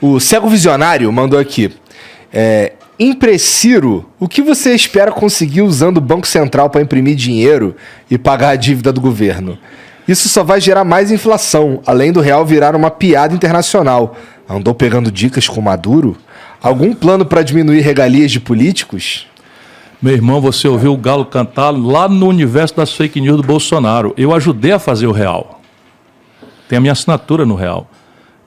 O Cego Visionário mandou aqui. Impressiro, o que você espera conseguir usando o Banco Central para imprimir dinheiro e pagar a dívida do governo? Isso só vai gerar mais inflação, além do real virar uma piada internacional. Andou pegando dicas com Maduro? Algum plano para diminuir regalias de políticos? Meu irmão, você ouviu o Galo cantar lá no universo das fake news do Bolsonaro. Eu ajudei a fazer o real. Tem a minha assinatura no real.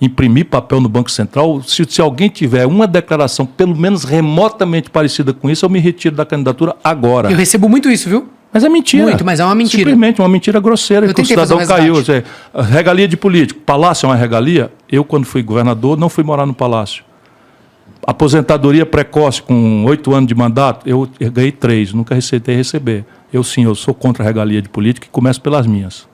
Imprimir papel no Banco Central, se alguém tiver uma declaração pelo menos remotamente parecida com isso, eu me retiro da candidatura agora. Eu recebo muito isso, viu? Mas é mentira. Muito, mas é uma mentira. Simplesmente uma mentira grosseira. Eu Que o tentei fazer cidadão um caiu. resgate. Regalia de político. Palácio é uma regalia? Eu, quando fui governador, não fui morar no palácio. Aposentadoria precoce com 8 anos de mandato, eu ganhei 3, nunca receitei receber. Eu sou contra a regalia de política e começo pelas minhas.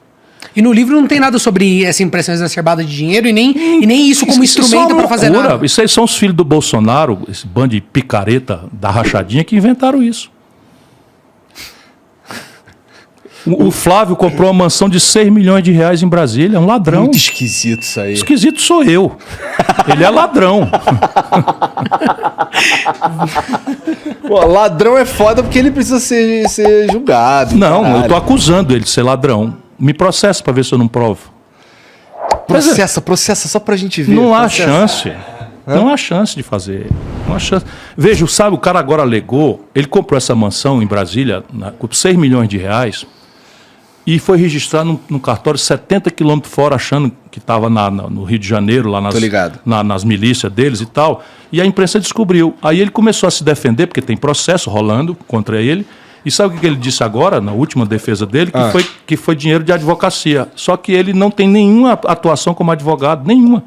E no livro não tem nada sobre essa impressão exacerbada de dinheiro e nem isso como instrumento para fazer nada. Isso aí são os filhos do Bolsonaro, esse bando de picareta da rachadinha, que inventaram isso. O Flávio comprou uma mansão de 6 milhões de reais em Brasília, é um ladrão. Muito esquisito isso aí. Esquisito sou eu. Ele é ladrão. Pô, ladrão é foda porque ele precisa ser julgado. Não, caralho. eu tô acusando ele de ser ladrão. Me processa para ver se eu não provo. Processa só pra gente ver. Não há chance. Não há chance de fazer. Não há chance. Veja, sabe, o cara agora alegou, ele comprou essa mansão em Brasília por 6 milhões de reais e foi registrar num cartório 70 quilômetros fora, achando que estava no Rio de Janeiro, lá nas milícias deles e tal. E a imprensa descobriu. Aí ele começou a se defender, porque tem processo rolando contra ele. E sabe o que ele disse agora, na última defesa dele? Que foi dinheiro de advocacia. Só que ele não tem nenhuma atuação como advogado, nenhuma.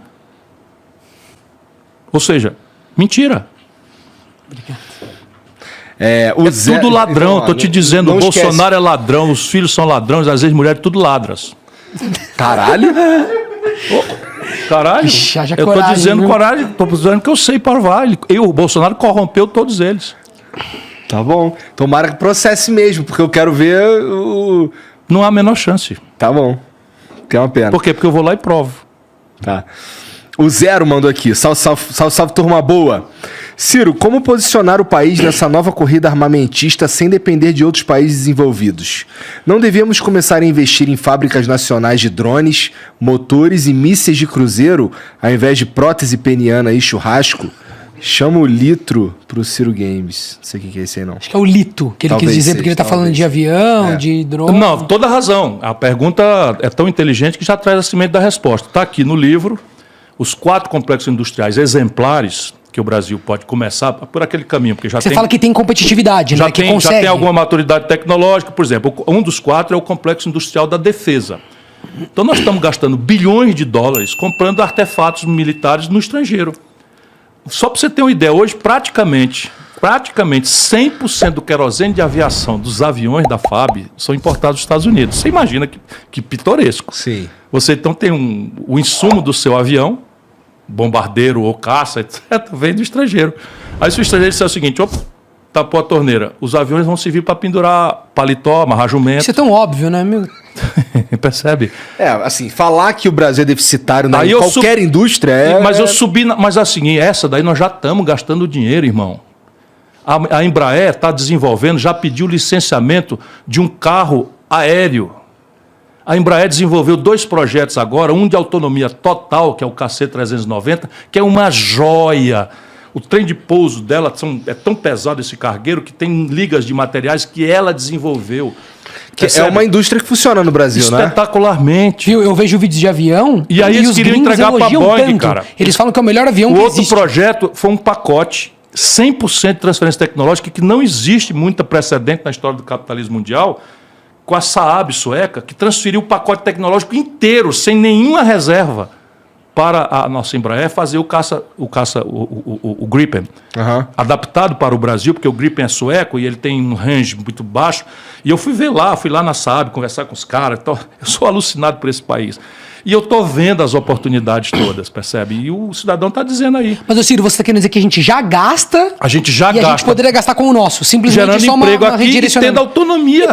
Ou seja, mentira. Obrigado. Tudo ladrão, estou te dizendo, o Bolsonaro é ladrão, os filhos são ladrões, as ex-mulheres, tudo ladras. Caralho? Caralho, Haja eu coragem, estou dizendo viu? coragem, estou dizendo que eu sei provar. O Bolsonaro corrompeu todos eles. Tá bom. Tomara que processe mesmo, porque eu quero ver o... Não há a menor chance. Tá bom. Que é uma pena. Por quê? Porque eu vou lá e provo. Tá. O Zero mandou aqui. Salve, turma boa. Ciro, como posicionar o país nessa nova corrida armamentista sem depender de outros países desenvolvidos? Não devíamos começar a investir em fábricas nacionais de drones, motores e mísseis de cruzeiro, ao invés de prótese peniana e churrasco? Chama o litro pro Ciro Games. Não sei o que é esse aí, não. Acho que é o lito que ele quis dizer, porque ele tá falando de avião, de drone. Não, toda razão. A pergunta é tão inteligente que já traz a semente da resposta. Está aqui no livro os 4 complexos industriais exemplares que o Brasil pode começar por aquele caminho, porque Você fala que tem competitividade, né? Que consegue. Já tem alguma maturidade tecnológica. Por exemplo, um dos 4 é o complexo industrial da defesa. Então nós estamos gastando bilhões de dólares comprando artefatos militares no estrangeiro. Só para você ter uma ideia, hoje praticamente 100% do querosene de aviação dos aviões da FAB são importados dos Estados Unidos. Você imagina que pitoresco. Sim. Você então tem o insumo do seu avião, bombardeiro ou caça, etc., vem do estrangeiro. Aí se o estrangeiro disser o seguinte, tapou a torneira, os aviões vão servir para pendurar paletó, amarrar jumento. Isso é tão óbvio, né, meu? Percebe? Assim, falar que o Brasil é deficitário em qualquer indústria Mas eu subi, mas assim, essa daí nós já estamos gastando dinheiro, irmão. A Embraer está desenvolvendo, já pediu licenciamento de um carro aéreo. A Embraer desenvolveu 2 projetos agora, um de autonomia total, que é o KC-390, que é uma joia. O trem de pouso dela é tão pesado, esse cargueiro, que tem ligas de materiais que ela desenvolveu. Que é uma indústria que funciona no Brasil, né? Espetacularmente. Eu vejo vídeos de avião e aí eles queriam entregar para a Boeing, cara. Eles falam que é o melhor avião que existe. O outro projeto foi um pacote, 100% de transferência tecnológica, que não existe muita precedente na história do capitalismo mundial, com a Saab sueca, que transferiu o pacote tecnológico inteiro, sem nenhuma reserva, para a nossa Embraer fazer o Gripen, adaptado para o Brasil, porque o Gripen é sueco e ele tem um range muito baixo. E eu fui lá na Saab, conversar com os caras. Então, eu sou alucinado por esse país. E eu estou vendo as oportunidades todas, percebe? E o cidadão está dizendo aí. Mas, ô Ciro, você está querendo dizer que a gente já gasta... A gente já e gasta. a gente poderia gastar com o nosso, simplesmente gerando só emprego uma aqui e tendo autonomia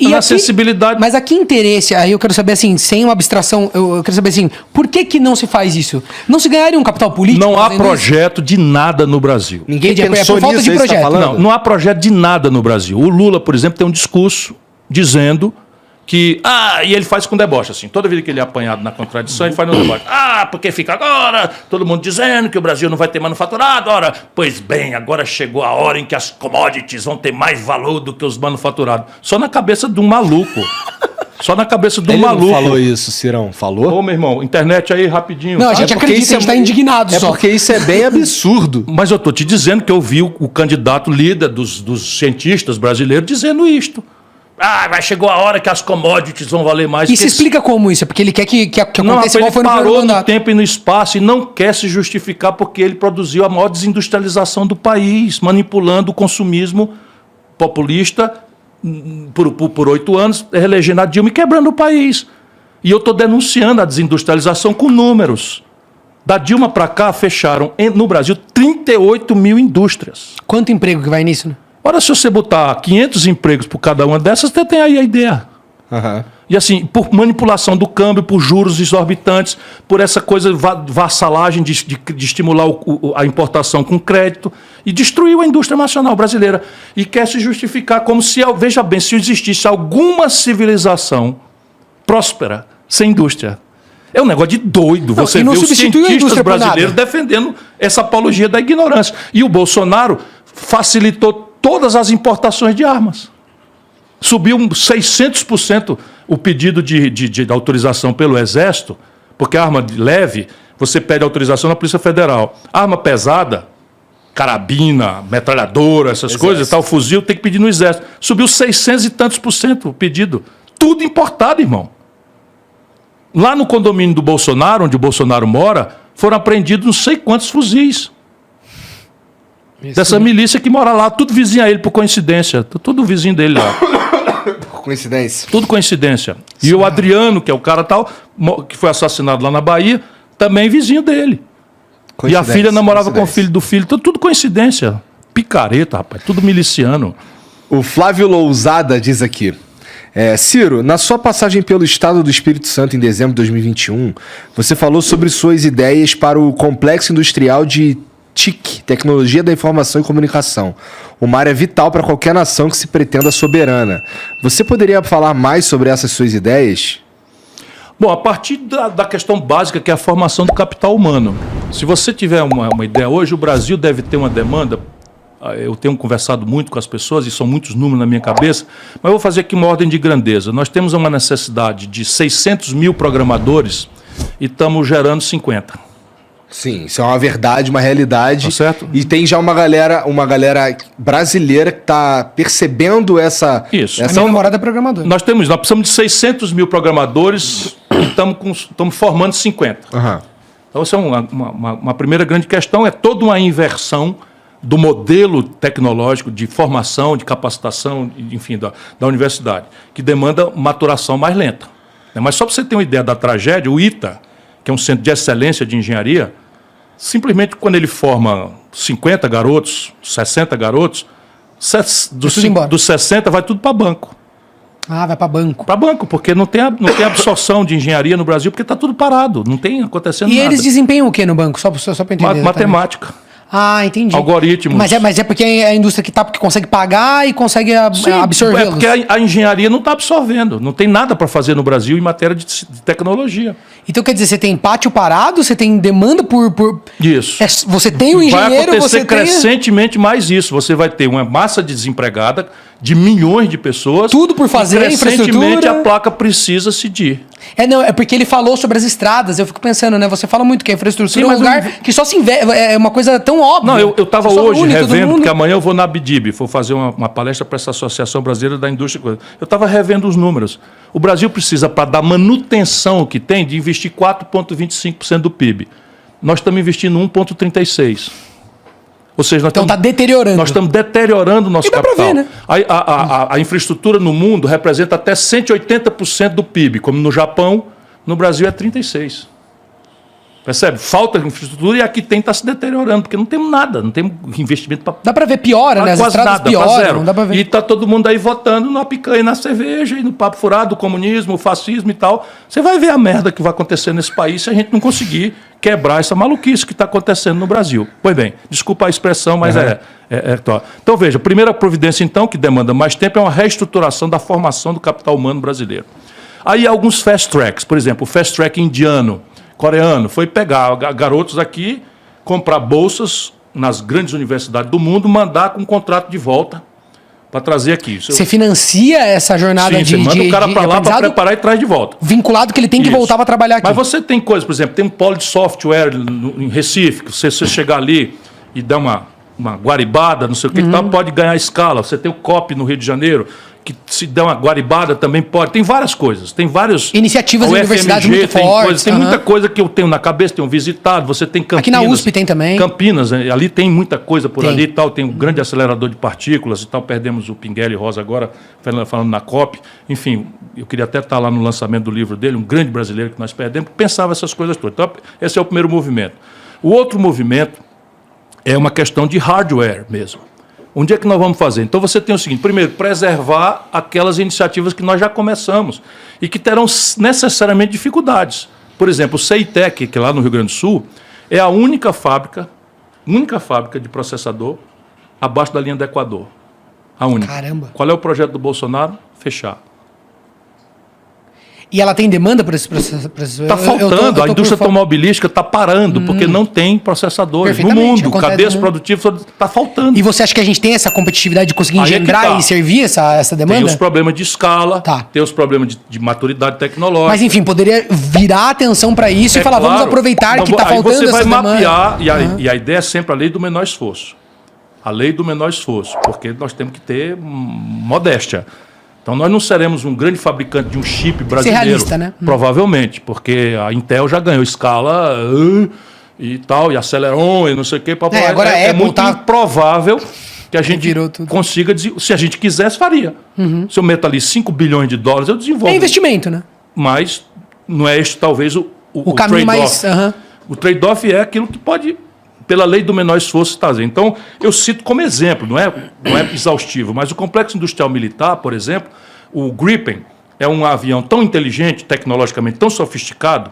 na acessibilidade. Mas a que interesse? Aí eu quero saber, assim, sem uma abstração, eu quero saber, assim, por que não se faz isso? Não se ganharia um capital político? Não há projeto de nada no Brasil. Ninguém Entendi, pensou por falta nisso, de projeto. tá falando? Não há projeto de nada no Brasil. O Lula, por exemplo, tem um discurso dizendo que... e ele faz com deboche, assim. Toda vez que ele é apanhado na contradição, ele faz no deboche. Porque fica agora todo mundo dizendo que o Brasil não vai ter manufaturado. Ora, pois bem, agora chegou a hora em que as commodities vão ter mais valor do que os manufaturados. Só na cabeça de um maluco. Só na cabeça de um maluco. Não falou isso, Cirão? Falou? Ô, meu irmão, internet aí rapidinho. Não, a gente acredita, a gente está indignado só. Porque isso é bem absurdo. Mas eu tô te dizendo que eu vi o candidato líder dos cientistas brasileiros dizendo isto. Chegou a hora que as commodities vão valer mais. E se explica como isso? É porque ele quer que aconteça igual foi no primeiro parou no mandato. tempo e no espaço e não quer se justificar porque ele produziu a maior desindustrialização do país, manipulando o consumismo populista por 8 anos, reelegendo a Dilma e quebrando o país. E eu estou denunciando a desindustrialização com números. Da Dilma para cá, fecharam no Brasil 38 mil indústrias. Quanto emprego que vai nisso, né? Ora, se você botar 500 empregos por cada uma dessas, você tem aí a ideia. Uhum. E assim, por manipulação do câmbio, por juros exorbitantes, por essa coisa vassalagem de estimular a importação com crédito, e destruiu a indústria nacional brasileira. E quer se justificar como se, veja bem, se existisse alguma civilização próspera sem indústria. É um negócio de doido. Você vê os cientistas brasileiros defendendo essa apologia da ignorância. E o Bolsonaro facilitou todas as importações de armas. Subiu 600% o pedido de autorização pelo Exército, porque arma leve, você pede autorização na Polícia Federal. Arma pesada, carabina, metralhadora, essas coisas, tal, fuzil, tem que pedir no Exército. Subiu 600 e tantos % o pedido. Tudo importado, irmão. Lá no condomínio do Bolsonaro, onde o Bolsonaro mora, foram apreendidos não sei quantos fuzis. Dessa milícia que mora lá, tudo vizinho a ele, por coincidência. Tudo vizinho dele lá. Coincidência. Tudo coincidência. E o Adriano, que é o cara tal, que foi assassinado lá na Bahia, também vizinho dele. E a filha namorava com o filho do filho. Tudo coincidência. Picareta, rapaz. Tudo miliciano. O Flávio Lousada diz aqui. Ciro, na sua passagem pelo Estado do Espírito Santo em dezembro de 2021, você falou sobre suas ideias para o Complexo Industrial de TIC, Tecnologia da Informação e Comunicação, uma área vital para qualquer nação que se pretenda soberana. Você poderia falar mais sobre essas suas ideias? Bom, a partir da questão básica, que é a formação do capital humano. Se você tiver uma ideia hoje, o Brasil deve ter uma demanda. Eu tenho conversado muito com as pessoas, e são muitos números na minha cabeça, mas eu vou fazer aqui uma ordem de grandeza. Nós temos uma necessidade de 600 mil programadores e estamos gerando 50. Sim, isso é uma verdade, uma realidade. Tá certo? E tem já uma galera brasileira que está percebendo essa... Isso. A minha namorada é programadora. Nós precisamos de 600 mil programadores e estamos formando 50. Uhum. Então, essa é uma primeira grande questão, é toda uma inversão do modelo tecnológico de formação, de capacitação, enfim, da universidade, que demanda maturação mais lenta. Mas só para você ter uma ideia da tragédia, o ITA, que é um centro de excelência de engenharia, simplesmente quando ele forma 50 garotos, 60 garotos, dos 60 vai tudo para banco. Vai para banco. Para banco, porque não tem absorção de engenharia no Brasil, porque está tudo parado, não tem acontecendo nada. E eles desempenham o que no banco? Só para entender. Matemática. Entendi. Algoritmos. Mas é porque é a indústria que consegue pagar e consegue absorver. É porque a engenharia não está absorvendo. Não tem nada para fazer no Brasil em matéria de tecnologia. Então, quer dizer, você tem pátio parado, você tem demanda por... Isso. Você tem um engenheiro, vai acontecer crescentemente mais isso. Você vai ter uma massa de desempregada de milhões de pessoas. Tudo por fazer, e crescentemente infraestrutura. A placa precisa cedir. É porque ele falou sobre as estradas. Eu fico pensando, né? Você fala muito que a infraestrutura é um lugar que só se investe. É uma coisa tão óbvia. Não, eu estava hoje revendo, porque amanhã eu vou na Abdib, vou fazer uma palestra para essa Associação Brasileira da Indústria. Eu estava revendo os números. O Brasil precisa, para dar manutenção que tem, de investir 4,25% do PIB. Nós estamos investindo 1,36%. Ou seja, então está deteriorando. Nós estamos deteriorando o nosso capital. Pra ver, né? A infraestrutura no mundo representa até 180% do PIB, como no Japão, No Brasil é 36. Percebe? Falta infraestrutura e aqui está se deteriorando, porque não temos nada, não temos investimento para... Dá pra ver piora, né? As quase estradas nada, pioram, zero. não dá pra ver. E está todo mundo aí votando na picanha, na cerveja, e no papo furado, o comunismo, o fascismo e tal. Você vai ver a merda que vai acontecer nesse país se a gente não conseguir quebrar essa maluquice que está acontecendo no Brasil. Pois bem, desculpa a expressão, mas Então, veja, a primeira providência, então, que demanda mais tempo, é uma reestruturação da formação do capital humano brasileiro. Aí alguns fast tracks, por exemplo, o fast track indiano, coreano, foi pegar garotos aqui, comprar bolsas nas grandes universidades do mundo, mandar com um contrato de volta para trazer aqui. Você financia essa jornada Sim, você manda o cara para lá para preparar e traz de volta. Vinculado que ele tem que voltar para trabalhar aqui. Mas você tem coisas, por exemplo, tem um polo de software em Recife, que você chegar ali e dar uma guaribada, não sei o que, tal, pode ganhar escala. Você tem o COP no Rio de Janeiro, que se der uma guaribada também pode. Tem várias coisas. Tem várias iniciativas de universidade muito fortes. Tem muita coisa que eu tenho na cabeça, tenho visitado. Você tem Campinas. Aqui na USP tem também. Campinas, ali tem muita coisa por ali e tal. Tem um grande acelerador de partículas e tal. Perdemos o Pinguelli Rosa agora, falando na COP. Enfim, eu queria até estar lá no lançamento do livro dele, um grande brasileiro que nós perdemos, que pensava essas coisas todas. Então, esse é o primeiro movimento. O outro movimento é uma questão de hardware mesmo. Onde é que nós vamos fazer? Então você tem o seguinte: primeiro, preservar aquelas iniciativas que nós já começamos e que terão necessariamente dificuldades. Por exemplo, o CEITEC, que é lá no Rio Grande do Sul, é a única fábrica de processador abaixo da linha do Equador. A única. Caramba. Qual é o projeto do Bolsonaro? Fechar. E ela tem demanda por esse processo? Está faltando, a indústria automobilística está parando, porque não tem processadores no mundo. Cadeias produtivas está faltando. E você acha que a gente tem essa competitividade de conseguir engendrar e servir essa demanda? Tem os problemas de escala, tem os problemas de maturidade tecnológica. Mas, enfim, poderia virar atenção para isso e falar, vamos aproveitar que está faltando essa demanda. Você vai mapear, e a ideia é sempre a lei do menor esforço. A lei do menor esforço, porque nós temos que ter modéstia. Então, nós não seremos um grande fabricante de um chip brasileiro. Ser realista, né? Provavelmente, porque a Intel já ganhou escala e tal, e Celeron e não sei o quê. Agora é muito improvável que a gente consiga, se a gente quisesse, faria. Se eu meto ali 5 bilhões de dólares, eu desenvolvo. É investimento, né? Mas não é este, talvez, o caminho mais... O trade-off é aquilo que pode, pela lei do menor esforço, trazer. Então, eu cito como exemplo, não é exaustivo, mas o Complexo Industrial Militar, por exemplo, o Gripen, é um avião tão inteligente, tecnologicamente tão sofisticado,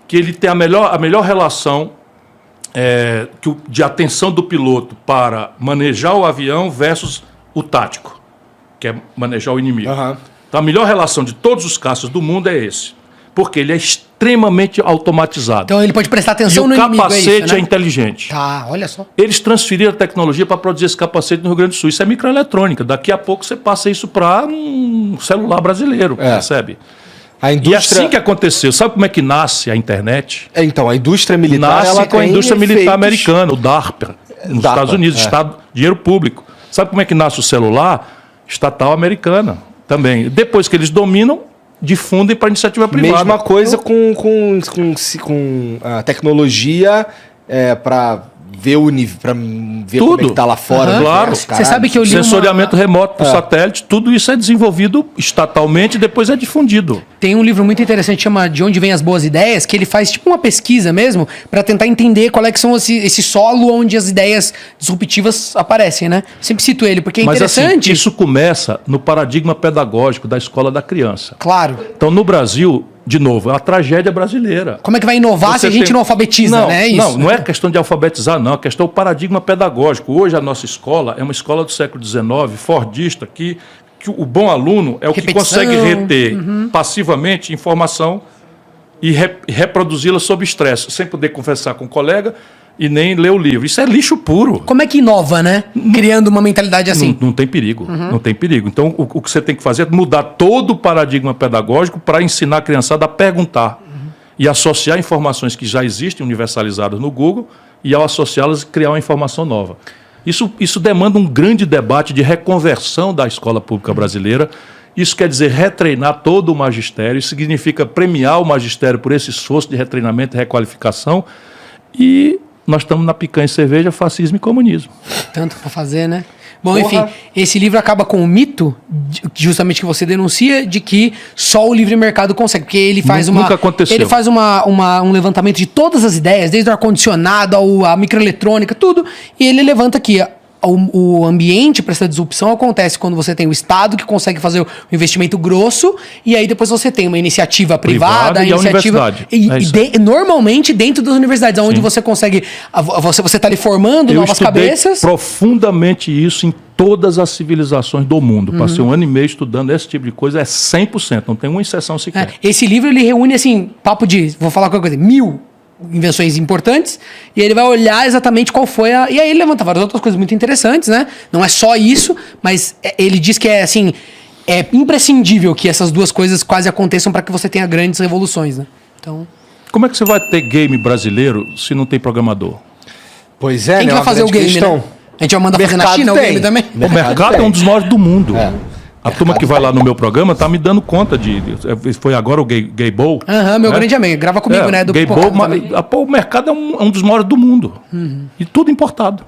que ele tem a melhor relação de atenção do piloto para manejar o avião versus o tático, que é manejar o inimigo. Então, a melhor relação de todos os caças do mundo é esse. Porque ele é extremamente automatizado. Então ele pode prestar atenção no inimigo. E o capacete é inteligente. Tá, olha só. Eles transferiram a tecnologia para produzir esse capacete no Rio Grande do Sul. Isso é microeletrônica. Daqui a pouco você passa isso para um celular brasileiro, percebe? E assim que aconteceu, sabe como é que nasce a internet? Então, a indústria militar... Nasce com a indústria militar americana, o DARPA, nos Estados Unidos, dinheiro público. Sabe como é que nasce o celular? Estatal americana também. Depois que eles dominam, difundem para a iniciativa privada. Mesma coisa com a tecnologia para ver como é que está lá fora. Claro. Você sabe que eu li sensoriamento remoto por satélite, tudo isso é desenvolvido estatalmente e depois é difundido. Tem um livro muito interessante, chama De Onde Vêm as Boas Ideias, que ele faz tipo uma pesquisa mesmo para tentar entender qual é que são esse solo onde as ideias disruptivas aparecem, né? Sempre cito ele, porque é interessante. Mas assim, isso começa no paradigma pedagógico da escola da criança. Claro. Então, no Brasil, de novo, é uma tragédia brasileira. Como é que vai inovar se a gente não alfabetiza, né? Não é questão de alfabetizar, não. A questão é o paradigma pedagógico. Hoje, a nossa escola é uma escola do século XIX, fordista, que o bom aluno é o que consegue reter passivamente informação e reproduzi-la sob estresse, sem poder conversar com o colega e nem ler o livro. Isso é lixo puro. Como é que inova, né? Criando uma mentalidade assim. Não tem perigo. Não tem perigo. Então, o que você tem que fazer é mudar todo o paradigma pedagógico para ensinar a criançada a perguntar e associar informações que já existem universalizadas no Google e, ao associá-las, criar uma informação nova. Isso demanda um grande debate de reconversão da escola pública brasileira. Isso quer dizer retreinar todo o magistério. Isso significa premiar o magistério por esse esforço de retreinamento e requalificação. E nós estamos na picanha e cerveja, fascismo e comunismo. Tanto para fazer, né? Bom, Porra. enfim, esse livro acaba com o mito, justamente que você denuncia, de que só o livre mercado consegue. Porque ele faz Nunca aconteceu. Ele faz um levantamento de todas as ideias, desde o ar-condicionado à microeletrônica, tudo. E ele levanta aqui. O ambiente para essa disrupção acontece quando você tem o Estado que consegue fazer o investimento grosso, e aí depois você tem uma iniciativa privada, E a iniciativa. universidade. Normalmente dentro das universidades, onde você consegue. Você está ali formando Eu novas estudei cabeças. profundamente isso em todas as civilizações do mundo. Passei 1 ano e meio estudando esse tipo de coisa, é 100%, não tem uma exceção sequer. Esse livro ele reúne assim, papo de, vou falar qualquer coisa, 1000 invenções importantes, e ele vai olhar exatamente qual foi a... E aí ele levanta várias outras coisas muito interessantes, né? Não é só isso, mas ele diz que é assim, é imprescindível que essas duas coisas quase aconteçam para que você tenha grandes revoluções, né? Então... Como é que você vai ter game brasileiro se não tem programador? Pois é, Quem que vai fazer o game, né? A gente vai mandar fazer na Mercado China o tem. game também? O mercado é um dos maiores do mundo. É. A turma que vai lá no meu programa tá me dando conta foi agora o Gay Bowl. Aham, meu grande amigo. Grava comigo, né? Do Gay Bowl, Pipocado também. o mercado é um dos maiores do mundo. E tudo importado.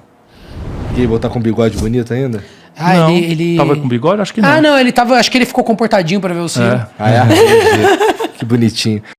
Gable tá com bigode bonito ainda? Ah, não, ele... Tava com bigode? Acho que não. Ah, não, ele tava... Acho que ele ficou comportadinho pra ver o Ciro. É. Ah, é? Entendi. Que bonitinho.